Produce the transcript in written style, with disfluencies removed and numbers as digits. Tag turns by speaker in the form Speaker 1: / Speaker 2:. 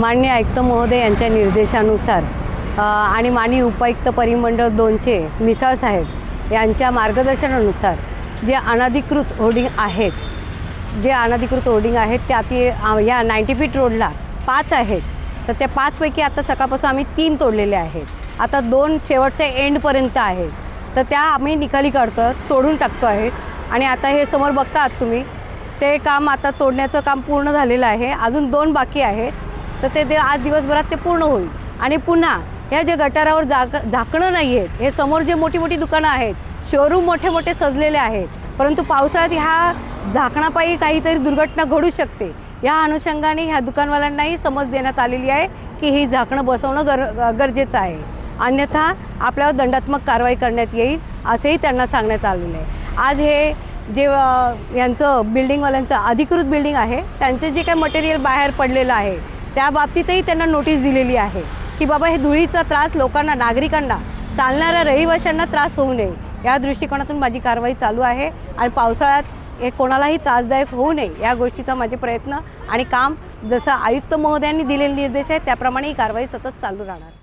Speaker 1: माननीय आयुक्त महोदय यांच्या निर्देशानुसार आणि माननीय उपायुक्त परिमंडळ 2चे मिसाळ साहेब यांच्या मार्गदर्शनानुसार जे अनधिकृत होर्डिंग आहेत त्यात या 90 फीट रोडला 5 आहेत। तर त्या 5 पैकी आता सकाळपासून आम्ही 3 तोडलेले आहेत। आता 2 शेवटच्या एंडपर्यंत आहेत। तर त्या आम्ही निकाली काढतो, तोडून टाकतो आहे। आणि आता हे समोर बघता आहात तुम्ही, ते काम आता तोडण्याचं काम पूर्ण झालेलं आहे। अजून 2 बाकी आहेत। तर ते आज दिवसभरात ते पूर्ण होईल। आणि पुन्हा ह्या जे गटारावर झाकणं नाही आहेत, हे समोर जे मोठी मोठी दुकानं आहेत, शोरूम मोठे मोठे सजलेले आहेत, परंतु पावसाळ्यात ह्या झाकणापायी काहीतरी दुर्घटना घडू शकते। या अनुषंगाने ह्या दुकानवाल्यांनाही समज देण्यात आलेली आहे की ही झाकणं बसवणं गरजेचं आहे, अन्यथा आपल्यावर दंडात्मक कारवाई करण्यात येईल असेही त्यांना सांगण्यात आलेलं आहे। आज हे जे यांचं बिल्डिंगवाल्यांचं अधिकृत बिल्डिंग आहे, त्यांचे जे काही मटेरियल बाहेर पडलेलं आहे त्या बाबतीतही त्यांना नोटीस दिलेली आहे की बाबा हे धुळीचा त्रास लोकांना, नागरिकांना, चालणाऱ्या रहिवाशांना त्रास होऊ नये या दृष्टिकोनातून माझी कारवाई चालू आहे। आणि पावसाळ्यात हे कोणालाही त्रासदायक होऊ नये या गोष्टीचा माझे प्रयत्न आणि काम जसं आयुक्त महोदयांनी दिलेले निर्देश आहेत त्याप्रमाणे ही कारवाई सतत चालू राहणार।